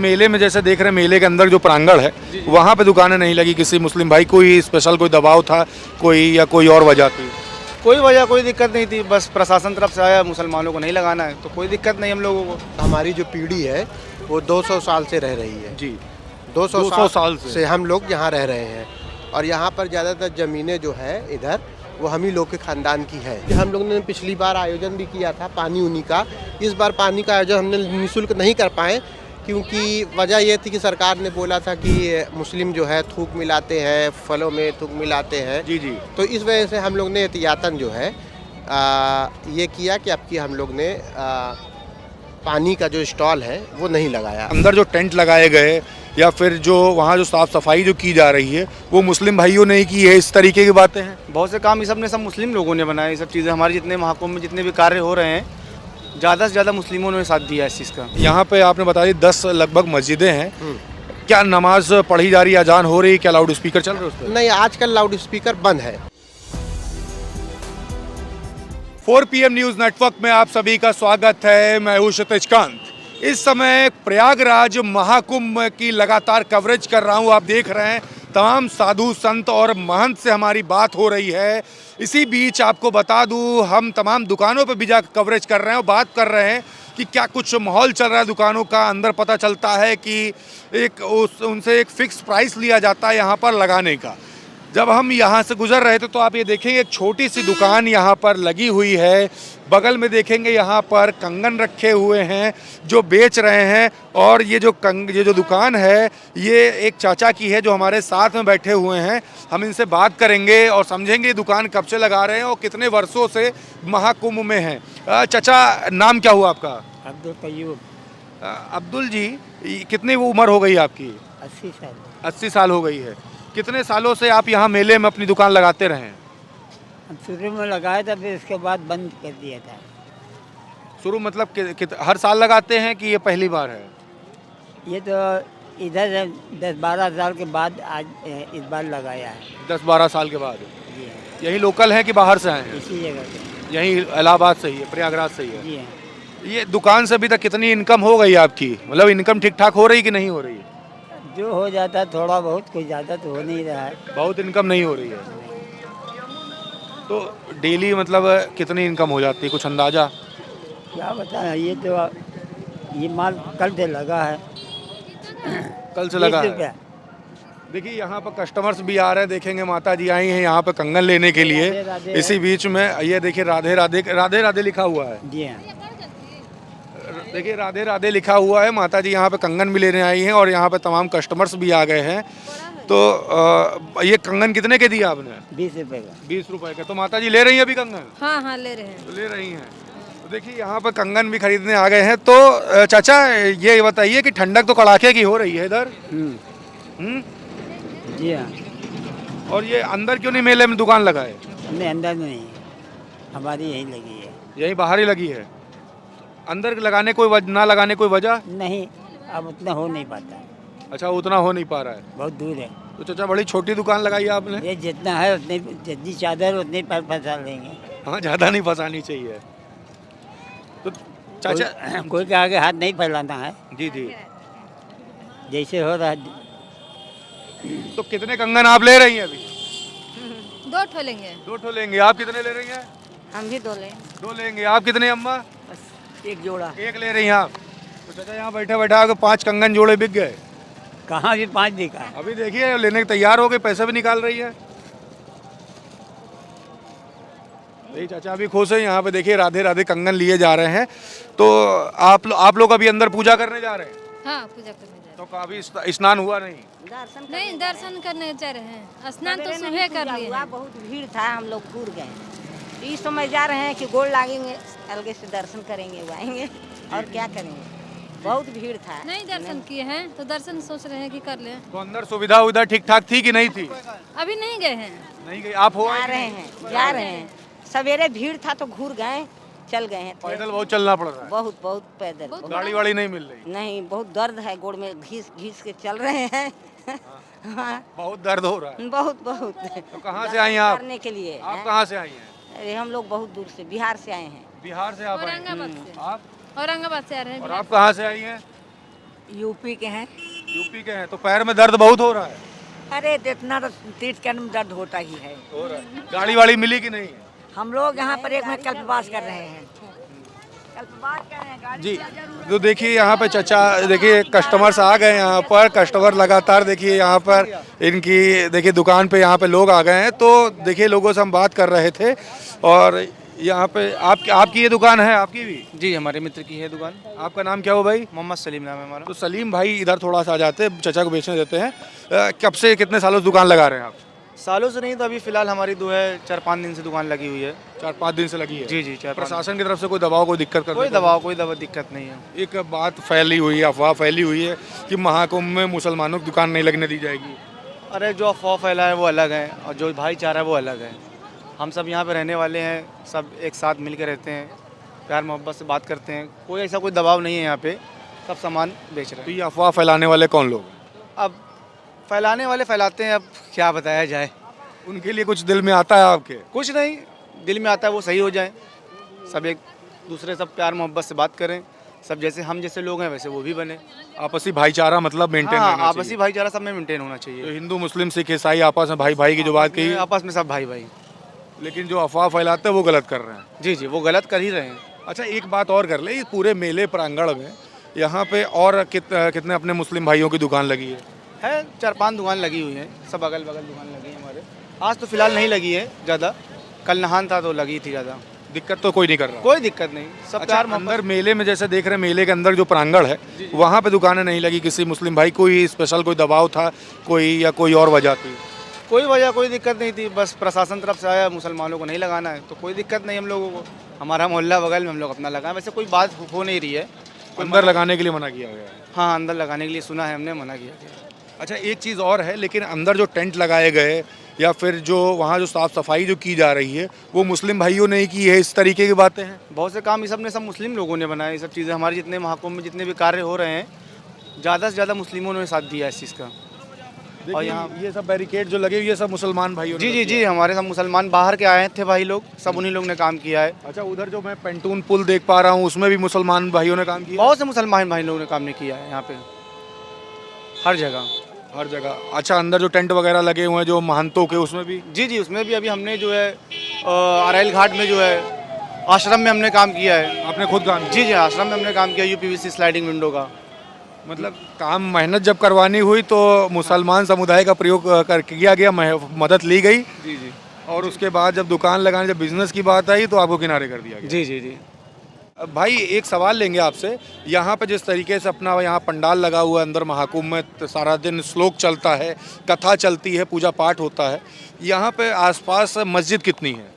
मेले में जैसे देख रहे हैं, मेले के अंदर जो प्रांगण है वहाँ पे दुकानें नहीं लगी, किसी मुस्लिम भाई कोई स्पेशल कोई दबाव था कोई, या कोई और वजह थी? कोई वजह कोई दिक्कत नहीं थी, बस प्रशासन तरफ से आया मुसलमानों को नहीं लगाना है, तो कोई दिक्कत नहीं हम लोगों को। हमारी जो पीढ़ी है वो 200 साल से रह रही है जी। 200 साल से हम लोग यहाँ रह रहे हैं और यहाँ पर ज़्यादातर ज़मीनें जो है इधर वो हम ही लोग के ख़ानदान की है। हम लोग ने पिछली बार आयोजन भी किया था पानी उनी का। इस बार पानी का आयोजन हमने निःशुल्क नहीं कर पाए क्योंकि वजह ये थी कि सरकार ने बोला था कि मुस्लिम जो है थूक मिलाते हैं, फलों में थूक मिलाते हैं। जी जी। तो इस वजह से हम लोग ने एहतियातन जो है ये किया कि अब की हम लोग ने पानी का जो स्टॉल है वो नहीं लगाया। अंदर जो टेंट लगाए गए या फिर जो वहाँ जो साफ सफाई जो की जा रही है वो मुस्लिम भाइयों ने ही की है, इस तरीके की बातें हैं? बहुत से काम ये सब ने सब मुस्लिम लोगों ने बनाए, ये सब चीज़ें हमारे जितने महाकुंभ में जितने भी कार्य हो रहे हैं ज़्यादा से ज़्यादा मुस्लिमों ने साथ दिया है इस चीज़ का। यहाँ पे आपने बता दी 10 लगभग मस्जिदें हैं, क्या नमाज पढ़ी जा रही है, अजान हो रही, क्या लाउड स्पीकर चल रहे हैं उस पर? नहीं, आजकल लाउड स्पीकर बंद है। 4 PM न्यूज़ नेटवर्क में आप सभी का स्वागत है। मैं हूं क्षितिज कांत। इस समय प्रयागराज महाकुंभ की लगातार कवरेज कर रहा हूं। आप देख रहे हैं तमाम साधु संत और महंत से हमारी बात हो रही है। इसी बीच आपको बता दूं, हम तमाम दुकानों पर भी जा कवरेज कर रहे हैं और बात कर रहे हैं कि क्या कुछ माहौल चल रहा है दुकानों का। अंदर पता चलता है कि उनसे एक फिक्स प्राइस लिया जाता है यहाँ पर लगाने का। जब हम यहाँ से गुजर रहे थे तो आप ये देखेंगे एक छोटी सी दुकान यहाँ पर लगी हुई है। बगल में देखेंगे यहाँ पर कंगन रखे हुए हैं जो बेच रहे हैं। और ये जो दुकान है ये एक चाचा की है जो हमारे साथ में बैठे हुए हैं। हम इनसे बात करेंगे और समझेंगे दुकान कब से लगा रहे हैं और कितने वर्षों से महाकुंभ में हैं। चाचा, नाम क्या हुआ आपका? अब्दुल कयूब। अब्दुल जी, कितनी उम्र हो गई आपकी? 80 साल। 80 साल हो गई है। कितने सालों से आप यहाँ मेले में अपनी दुकान लगाते रहे हैं? हम शुरू में लगाया था, फिर उसके बाद बंद कर दिया था। शुरू मतलब हर साल लगाते हैं कि ये पहली बार है? ये तो इधर 10-12 साल के बाद आज इस बार लगाया है। 10-12 साल के बाद? जी हाँ। यही लोकल हैं कि बाहर से आए हैं? इसी जगह से। यही इलाहाबाद से ही है, प्रयागराज से ही है? जी हाँ। ये दुकान से अभी तक कितनी इनकम हो गई आपकी? मतलब इनकम ठीक ठाक हो रही कि नहीं हो रही है? जो हो जाता है थोड़ा बहुत, कोई ज़्यादा तो हो नहीं रहा है। बहुत इनकम नहीं हो रही है? तो डेली मतलब कितनी इनकम हो जाती है, कुछ अंदाजा? क्या बताएं, ये तो ये माल कल से लगा है। कल से लगा 20 है? रुपया। देखिए यहाँ पर कस्टमर्स भी आ रहे हैं। देखेंगे माता जी आई हैं यहाँ पे कंगन लेने के लिए। राधे राधे इसी बीच में ये देखिए राधे राधे राधे राधे लिखा हुआ है। जी हाँ। देखिए राधे राधे लिखा हुआ है। माता जी यहाँ पे कंगन भी लेने आई हैं और यहाँ पे तमाम कस्टमर्स भी आ गए हैं। तो ये कंगन कितने के दिया आपने? 20 रुपये का। 20 रुपए का। तो माता जी ले रही हैं अभी कंगन? हाँ हाँ ले रहे हैं। तो ले रही हैं। तो देखिए यहाँ पे कंगन भी खरीदने आ गए हैं। तो चाचा ये बताइए कि ठंडक तो कड़ाके की हो रही है इधर? जी हाँ। और ये अंदर क्यों नहीं मेले में दुकान लगाए? हमने अंदर नहीं, हमारी यही लगी है। यही बाहर ही लगी है? अंदर लगाने ना लगाने कोई वजह? नहीं, अब उतना हो नहीं पाता। अच्छा, उतना हो नहीं पा रहा है। बहुत दूर है। तो चाचा बड़ी छोटी दुकान लगाई है आपने। ये जितना है उतनी, जितनी चादर उतनी पर फंसा लेंगे। हाँ, ज़्यादा नहीं फंसानी चाहिए। तो चाचा कोई के आगे हाथ नहीं फैलाना है। जी जी। जैसे हो रहा है। तो कितने कंगन आप ले रही हैं अभी? 2 ठो लेंगे। 2 ठो लेंगे। आप कितने ले रही हैं? हम भी 2 लें। 2 लेंगे। आप कितने अम्मा? बस एक जोड़ा। 1 ले रही हैं आप। तो चाचा यहाँ बैठे बैठे आगे 5 कंगन जोड़े बिक गए। कहाँ भी 5 दिखा। अभी देखिए लेने के तैयार हो गए, पैसे भी निकाल रही है। यही चाचा अभी खुश है। यहाँ पे देखिए राधे राधे कंगन लिए जा रहे हैं। तो आप लोग अभी अंदर पूजा करने जा रहे हैं? हाँ, पूजा करने जा रहे तो कभी स्नान हुआ नहीं? हैं। नहीं, दर्शन करने जा रहे हैं। स्नान तो सुबह कर लिए हैं। बहुत भीड़ था, हम लोग घूर गए। इस समय जा रहे हैं कि गोड़ लागेंगे, अलगे से दर्शन करेंगे, वो आएंगे और क्या करेंगे। बहुत भीड़ था। नहीं दर्शन किए हैं तो दर्शन सोच रहे हैं कि कर लें। तो अंदर सुविधा उविधा ठीक ठाक थी कि नहीं थी? अभी नहीं गए हैं। नहीं गई। आप हो जा रहे हैं। सवेरे भीड़ था तो घूर गए, चल गए हैं। पैदल बहुत चलना पड़ रहा है। बहुत बहुत पैदल। बहुत गाड़ी वाड़ी नहीं मिल रही? नहीं, बहुत दर्द है, गोड़ में घिस घिस के चल रहे हैं। हाँ, बहुत दर्द हो रहा है। बहुत बहुत। तो कहाँ से आई हैं आप? करने के लिए। आप कहाँ से आई हैं? अरे हम लोग बहुत दूर से, बिहार से आए हैं। बिहार से आप आई हैं? औरंगाबाद से। आप? औरंगाबाद से आ रहे हैं। और आप कहाँ से आई हैं? यूपी के हैं। यूपी के हैं तो पैर में दर्द बहुत हो रहा है। अरे इतना तो तीर्थ के अंदर दर्द होता ही है। हो रहा है। गाड़ी वाड़ी मिली कि नहीं? हम लोग यहाँ पर एक में कल्पवास कर रहे हैं। कल्पवास कर रहे हैं गाड़ी जी, तो देखिए यहाँ पे चचा, देखिए कस्टमर्स आ गए यहाँ पर, कस्टमर लगातार देखिए यहाँ पर इनकी देखिए दुकान पे यहाँ पे लोग आ गए हैं। तो देखिए लोगों से हम बात कर रहे थे और यहाँ पे आपकी ये दुकान है? आपकी भी? जी हमारे मित्र की है दुकान। आपका नाम क्या हो भाई? मोहम्मद सलीम नाम है हमारा। तो सलीम भाई इधर थोड़ा सा आ जाते हैं, चचा को बेचने देते हैं। कब से कितने सालों से दुकान लगा रहे हैं आप? सालों से नहीं तो अभी फिलहाल हमारी 4-5 दिन से दुकान लगी हुई है। 4-5 दिन से लगी है? जी जी 4-5। प्रशासन की तरफ से कोई दबाव, कोई दिक्कत कोई दबाव कोई दिक्कत नहीं है। एक बात फैली हुई है, अफवाह फैली हुई है कि महाकुंभ में मुसलमानों की दुकान नहीं लगने दी जाएगी। अरे जो अफवाह फैला है वो अलग है और जो भाईचारा है वो अलग है। हम सब यहाँ पे रहने वाले हैं, सब एक साथ मिल के रहते हैं, प्यार मोहब्बत से बात करते हैं। कोई ऐसा कोई दबाव नहीं है यहाँ पे, सब सामान बेच रहे तो हैं। ये अफवाह फैलाने वाले कौन लोग हैं? अब फैलाने वाले फैलाते हैं, अब क्या बताया जाए। उनके लिए कुछ दिल में आता है आपके? कुछ नहीं, दिल में आता है वो सही हो जाए। सब एक दूसरे सब प्यार मोहब्बत से बात करें, सब जैसे हम जैसे लोग हैं वैसे वो भी बने। आपसी भाईचारा मतलब मेंटेन हाँ, रहना आपसी चाहिए। भाईचारा सब में मेंटेन होना तो चाहिए। हिंदू मुस्लिम सिख ईसाई आपस में भाई भाई की जो बात कही, आपस में सब भाई भाई। लेकिन जो अफवाह फैलाते हैं वो गलत कर रहे हैं। जी जी वो गलत कर ही रहे हैं। अच्छा एक बात और कर ले, इस पूरे मेले प्रांगण में यहाँ पे और कितने अपने मुस्लिम भाइयों की दुकान लगी है? 4-5 दुकान लगी हुई हैं, सब अगल बगल दुकान लगी है हमारे। आज तो फिलहाल नहीं लगी है ज़्यादा, कल नहान था तो लगी थी ज़्यादा। दिक्कत तो कोई नहीं कर रहा? कोई दिक्कत नहीं, सब अच्छा, प्यार अंदर मोहब्बत। मेले में जैसे देख रहे हैं, मेले के अंदर जो प्रांगण है वहाँ पे दुकानें नहीं लगी किसी मुस्लिम भाई? कोई स्पेशल कोई दबाव था कोई, या कोई और वजह थी? कोई वजह कोई दिक्कत नहीं थी, बस प्रशासन तरफ से आया मुसलमानों को नहीं लगाना है तो कोई दिक्कत नहीं हम लोगों को। हमारा मोहल्ला बगल में, हम लोग अपना लगाएं, वैसे कोई बात हो नहीं रही है। अंदर लगाने के लिए मना किया गया है? हाँ अंदर लगाने के लिए सुना है, हमने मना किया गया। अच्छा एक चीज़ और है, लेकिन अंदर जो टेंट लगाए गए या फिर जो वहाँ जो साफ़ सफाई जो की जा रही है वो मुस्लिम भाइयों ने ही की है, इस तरीके की बातें हैं? बहुत से काम ये सब ने सब मुस्लिम लोगों ने बनाए, ये सब चीज़ें। हमारे जितने महाकुंभ में जितने भी कार्य हो रहे हैं, ज़्यादा से ज़्यादा मुस्लिमों ने साथ दिया है इस चीज़ का। और यहाँ ये सब बैरिकेड जो लगे ये सब मुसलमान भाइयों ने जी जी किया जी हमारे सब मुसलमान बाहर के आए थे भाई लोग, सब उन्हीं लोग ने काम किया है। है। अच्छा उधर जो मैं पेंटून पुल देख पा रहा हूँ उसमें भी मुसलमान भाइयों ने काम किया? बहुत से मुसलमान भाई लोगों ने काम नहीं किया है यहाँ पे, हर जगह। हर जगह। अच्छा अंदर जो टेंट वगैरह लगे हुए हैं जो महंतों के, उसमें भी? जी जी उसमें भी अभी हमने जो है अराइल घाट में जो है आश्रम में हमने काम किया है। आपने खुद काम किया? जी जी आश्रम में हमने काम किया, यूपीवीसी स्लाइडिंग विंडो का। मतलब काम मेहनत जब करवानी हुई तो मुसलमान समुदाय का प्रयोग कर किया गया, मदद ली गई, जी जी और उसके बाद जब दुकान लगाने, जब बिजनेस की बात आई तो आपको किनारे कर दिया गया। जी जी जी अब भाई एक सवाल लेंगे आपसे, यहाँ पे जिस तरीके से अपना यहाँ पंडाल लगा हुआ है अंदर महाकुंभ में, तो सारा दिन श्लोक चलता है, कथा चलती है, पूजा पाठ होता है, यहाँ पे आसपास मस्जिद कितनी है?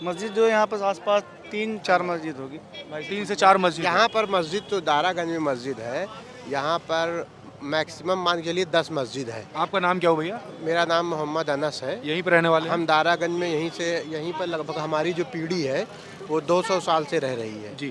मस्जिद जो है यहाँ पर आसपास 3-4 मस्जिद होगी भाई। 3 से 4 मस्जिद? यहाँ पर मस्जिद तो दारागंज में मस्जिद है, यहाँ पर मैक्सिमम मान के लिए 10 मस्जिद है। आपका नाम क्या हो भैया? मेरा नाम मोहम्मद अनस है। यहीं पर रहने वाले? हम दारागंज में यहीं पर लगभग हमारी जो पीढ़ी है वो 200 साल से रह रही है। जी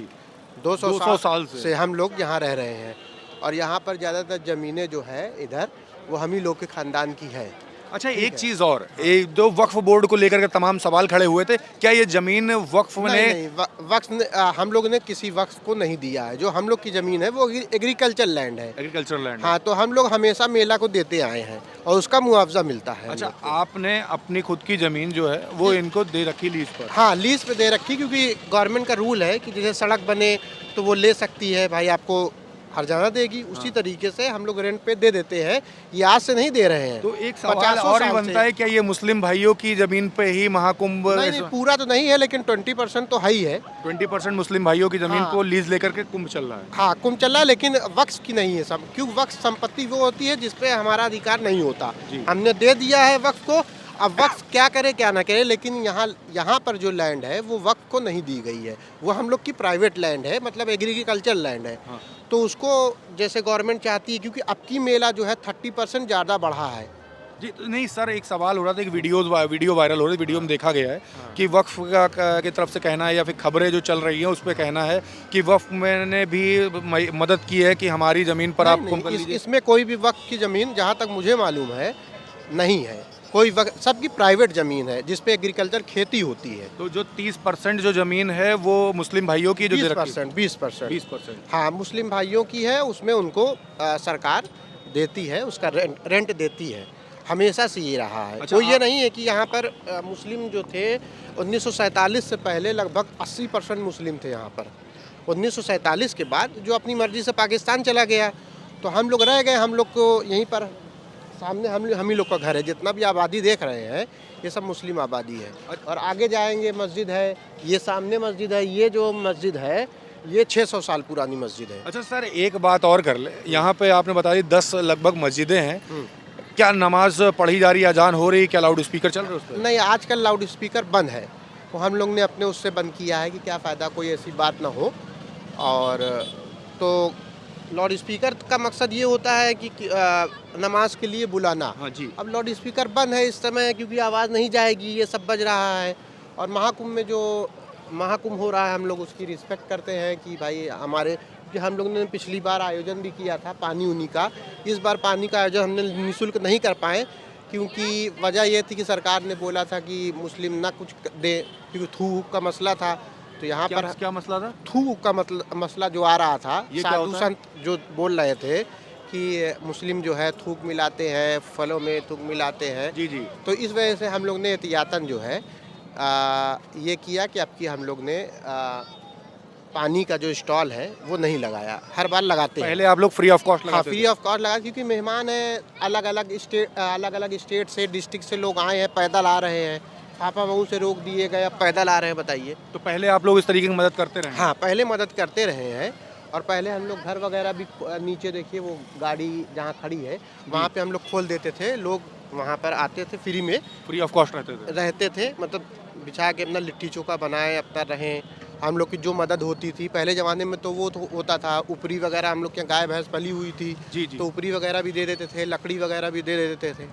200 साल से हम लोग यहाँ रह रहे हैं और यहाँ पर ज़्यादातर ज़मीनें जो है इधर वो हम ही लोग के ख़ानदान की है। अच्छा एक चीज़ और, एक दो वक्फ बोर्ड को लेकर के तमाम सवाल खड़े हुए थे, क्या ये ज़मीन वक्फ ने? नहीं, वक्फ ने हम लोग ने किसी वक्फ को नहीं दिया है। जो हम लोग की ज़मीन है वो एग्रीकल्चर लैंड है। Agriculture land? हाँ, तो हम लोग हमेशा मेला को देते आए हैं और उसका मुआवजा मिलता है। अच्छा आपने अपनी खुद की ज़मीन जो है वो इनको दे रखी लीज पर? हाँ लीज पे दे रखी, क्योंकि गवर्नमेंट का रूल है कि जैसे सड़क बने तो वो ले सकती है भाई, आपको हर्जाना देगी, उसी तरीके से हम लोग रेंट पे दे देते हैं। ये आज से नहीं दे रहे हैं। तो एक सवाल और भी बनता है, क्या ये मुस्लिम भाइयों की ज़मीन पे ही महाकुंभ? नहीं, पूरा तो नहीं है लेकिन 20% तो है ही है। 20% मुस्लिम भाइयों की ज़मीन हाँ। को लीज लेकर के कुंभ चल रहा है? हाँ कुंभ चल रहा है, लेकिन वक्फ की नहीं है सब, क्योंकि वक्फ संपत्ति वो होती है जिसपे हमारा अधिकार नहीं होता। हमने दे दिया है वक्फ को, अब वक्फ क्या करे क्या ना करे, लेकिन यहाँ पर जो लैंड है वो वक्फ को नहीं दी गई है, वो हम लोग की प्राइवेट लैंड है, मतलब एग्रीकल्चर लैंड है। हाँ। तो उसको जैसे गवर्नमेंट चाहती है, क्योंकि अब की मेला जो है 30% ज़्यादा बढ़ा है। जी तो नहीं सर, एक सवाल हो रहा था, एक वीडियो वायरल हो रही है, वीडियो में देखा गया है कि वक्फ की तरफ से कहना है या फिर खबरें जो चल रही हैं उस पर कहना है कि वक्फ ने भी मदद की है कि हमारी ज़मीन पर आप कुंभ कर लीजिए। इसमें कोई भी वक्फ की ज़मीन जहाँ तक मुझे मालूम है नहीं है। कोई सबकी प्राइवेट ज़मीन है जिस पे एग्रीकल्चर खेती होती है। तो जो 30% जो जमीन है वो मुस्लिम भाइयों की जो 20%। 20%। हाँ, मुस्लिम भाइयों की है, उसमें उनको सरकार देती है, उसका रेंट देती है। हमेशा से ये रहा है। अच्छा, कोई ये नहीं है कि यहाँ पर मुस्लिम जो थे 1947 से पहले लगभग 80% मुस्लिम थे यहाँ पर। 1947 के बाद जो अपनी मर्जी से पाकिस्तान चला गया तो हम लोग रह गए। हम लोग को यहीं पर सामने हम ही लोग का घर है। जितना भी आबादी देख रहे हैं ये सब मुस्लिम आबादी है। और आगे जाएंगे मस्जिद है, ये सामने मस्जिद है। ये जो मस्जिद है ये 600 साल पुरानी मस्जिद है। अच्छा सर, एक बात और कर ले, यहाँ पे आपने बता दी 10 लगभग मस्जिदें हैं, क्या नमाज पढ़ी जा रही है, अजान हो रही, क्या लाउड स्पीकर चल रहे हैं उस पर? नहीं, आजकल लाउड स्पीकर बंद है। तो हम लोग ने अपने उससे बंद किया है कि क्या फ़ायदा, कोई ऐसी बात ना हो। और तो लाउड स्पीकर का मकसद ये होता है कि नमाज के लिए बुलाना। हाँ जी। अब लाउड स्पीकर बंद है इस समय क्योंकि आवाज़ नहीं जाएगी, ये सब बज रहा है। और महाकुंभ में जो महाकुंभ हो रहा है हम लोग उसकी रिस्पेक्ट करते हैं कि भाई हमारे, कि हम लोग ने पिछली बार आयोजन भी किया था पानी उनी का। इस बार पानी का आयोजन हमने निःशुल्क नहीं कर पाए क्योंकि वजह ये थी कि सरकार ने बोला था कि मुस्लिम ना कुछ दे, क्योंकि थूक का मसला था। तो यहाँ पर क्या मसला था? थूक का मसला जो आ रहा था, ये क्या साधु होता है? संत जो बोल रहे थे कि मुस्लिम जो है थूक मिलाते हैं, फलों में थूक मिलाते हैं। जी जी। तो इस वजह से हम लोग ने एहतियातन जो है ये किया कि अब की हम लोग ने पानी का जो स्टॉल है वो नहीं लगाया। हर बार लगाते हैं। पहले आप लोग फ्री ऑफ कॉस्ट हाँ, लगाते फ्री ऑफ कॉस्ट लगा, क्योंकि मेहमान हैं अलग अलग स्टेट से, डिस्ट्रिक्ट से लोग आए हैं, पैदल आ रहे हैं। पापा मऊ से रोक दिए गए, अब पैदल आ रहे हैं, बताइए। तो पहले आप लोग इस तरीके की मदद करते रहे? हाँ, पहले मदद करते रहे हैं। और पहले हम लोग घर वगैरह भी नीचे देखिए वो गाड़ी जहाँ खड़ी है वहाँ पे हम लोग खोल देते थे। लोग वहाँ पर आते थे, फ्री में फ्री ऑफ कॉस्ट रहते थे, मतलब बिछा के अपना लिट्टी चोखा बनाए, अपना रहें। हम लोग की जो मदद होती थी पहले ज़माने में तो वो तो होता था, ऊपरी वगैरह हम लोग के यहाँ गाय भैंस पली हुई थी। जी जी। तो ऊपरी वगैरह भी दे देते थे, लकड़ी वगैरह भी दे देते थे।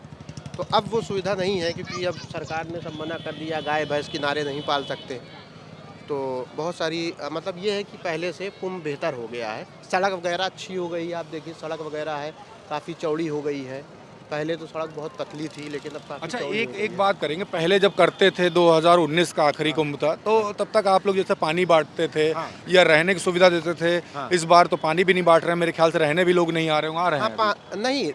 तो अब वो सुविधा नहीं है क्योंकि अब सरकार ने सब मना कर दिया, गाय भैंस किनारे नहीं पाल सकते। तो बहुत सारी मतलब ये है कि पहले से कुंभ बेहतर हो गया है। सड़क वगैरह अच्छी हो गई है, आप देखिए सड़क वगैरह है काफ़ी चौड़ी हो गई है। पहले तो सड़क बहुत पतली थी लेकिन अब काफ़ी अच्छा, चौड़ी हो गई एक है। बात करेंगे, पहले जब करते थे 2019 का आखिरी कुंभ था तो तब तक आप लोग जैसे पानी बांटते थे या रहने की सुविधा देते थे। इस बार तो पानी भी नहीं बांट रहे, मेरे ख्याल से रहने भी लोग नहीं आ रहे होंगे, आ रहे हैं अभी? नहीं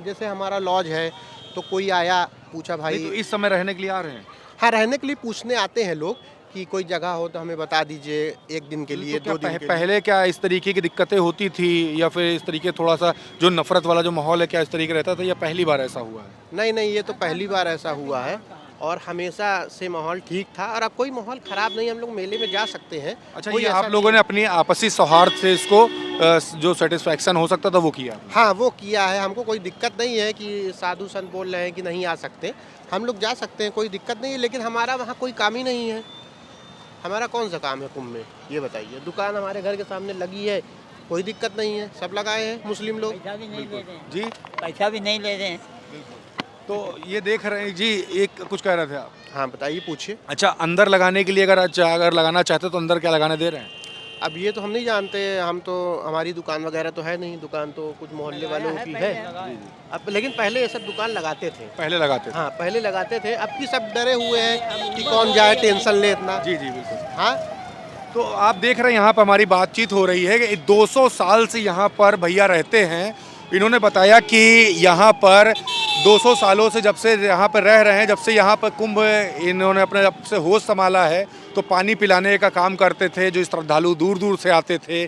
जैसे हमारा लॉज है तो कोई आया पूछा भाई। नहीं, तो इस समय रहने के लिए आ रहे हैं? हाँ, रहने के लिए पूछने आते हैं लोग कि कोई जगह हो तो हमें बता दीजिए, एक दिन के लिए, तो क्या 2 दिन के लिए। पहले क्या इस तरीके की दिक्कतें होती थी या फिर इस तरीके थोड़ा सा जो नफरत वाला जो माहौल है क्या इस तरीके रहता था या पहली बार ऐसा हुआ है? नहीं, ये तो पहली बार ऐसा हुआ है और हमेशा से माहौल ठीक था और अब कोई माहौल ख़राब नहीं, हम लोग मेले में जा सकते हैं। अच्छा, कोई ये ऐसा आप लोगों ने अपनी आपसी सौहार्द से इसको जो सेटिस्फैक्शन हो सकता था वो किया? हाँ, वो किया है। हमको कोई दिक्कत नहीं है कि साधु संत बोल रहे हैं कि नहीं आ सकते, हम लोग जा सकते हैं, कोई दिक्कत नहीं है। लेकिन हमारा वहाँ कोई काम ही नहीं है। हमारा कौन सा काम है कुंभ में, ये बताइए। दुकान हमारे घर के सामने लगी है, कोई दिक्कत नहीं है, सब लगाए हैं मुस्लिम लोग। पैसा भी नहीं ले रहे हैं, जी, पैसा भी नहीं ले रहे हैं। तो ये देख रहे हैं जी, एक कुछ कह रहे थे आप? हाँ, बताइए, पूछिए। अच्छा, अंदर लगाने के लिए अगर लगाना चाहते तो अंदर क्या लगाने दे रहे हैं? अब ये तो हम नहीं जानते, हम तो, हमारी दुकान वगैरह तो है नहीं, दुकान तो कुछ मोहल्ले वालों की है। अब लेकिन पहले ये सब दुकान लगाते थे। पहले लगाते थे? हाँ, पहले लगाते थे। अब की सब डरे हुए हैं कि कौन जाए, टेंशन ले इतना। जी जी बिल्कुल। हाँ, तो आप देख रहे हैं यहाँ पर हमारी बातचीत हो रही है कि 200 साल से यहाँ पर भैया रहते हैं। इन्होंने बताया कि यहाँ पर 200 सालों से जब से यहाँ पर रह रहे हैं, जब से यहाँ पर कुंभ इन्होंने अपने जब से होश संभाला है तो पानी पिलाने का काम करते थे। जो श्रद्धालु दूर दूर से आते थे,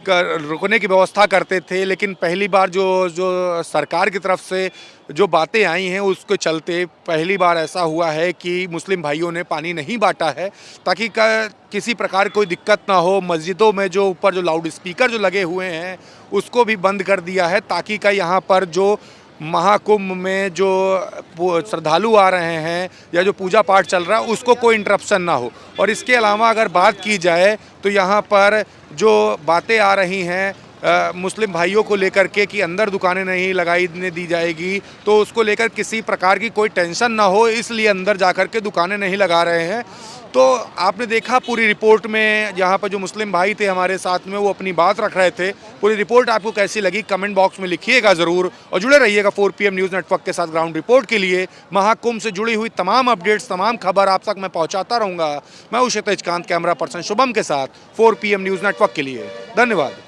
रुकने की व्यवस्था करते थे। लेकिन पहली बार जो सरकार की तरफ से जो बातें आई हैं उसके चलते पहली बार ऐसा हुआ है कि मुस्लिम भाइयों ने पानी नहीं बांटा है ताकि किसी प्रकार कोई दिक्कत ना हो। मस्जिदों में जो ऊपर जो लाउड स्पीकर जो लगे हुए हैं उसको भी बंद कर दिया है ताकि यहाँ पर जो महाकुंभ में जो श्रद्धालु आ रहे हैं या जो पूजा पाठ चल रहा है उसको कोई इंटरप्शन ना हो। और इसके अलावा अगर बात की जाए तो यहाँ पर जो बातें आ रही हैं मुस्लिम भाइयों को लेकर के कि अंदर दुकानें नहीं लगाई दी जाएगी, तो उसको लेकर किसी प्रकार की कोई टेंशन ना हो, इसलिए अंदर जाकर के दुकानें नहीं लगा रहे हैं। तो आपने देखा पूरी रिपोर्ट में, यहाँ पर जो मुस्लिम भाई थे हमारे साथ में, वो अपनी बात रख रहे थे। पूरी रिपोर्ट आपको कैसी लगी कमेंट बॉक्स में लिखिएगा ज़रूर, और जुड़े रहिएगा 4PM न्यूज़ नेटवर्क के साथ ग्राउंड रिपोर्ट के लिए। महाकुंभ से जुड़ी हुई तमाम अपडेट्स, तमाम खबर आप तक मैं पहुँचाता रहूँगा। मैं हूँ क्षितिज कांत, कैमरा पर्सन शुभम के साथ 4PM न्यूज़ नेटवर्क के लिए। धन्यवाद।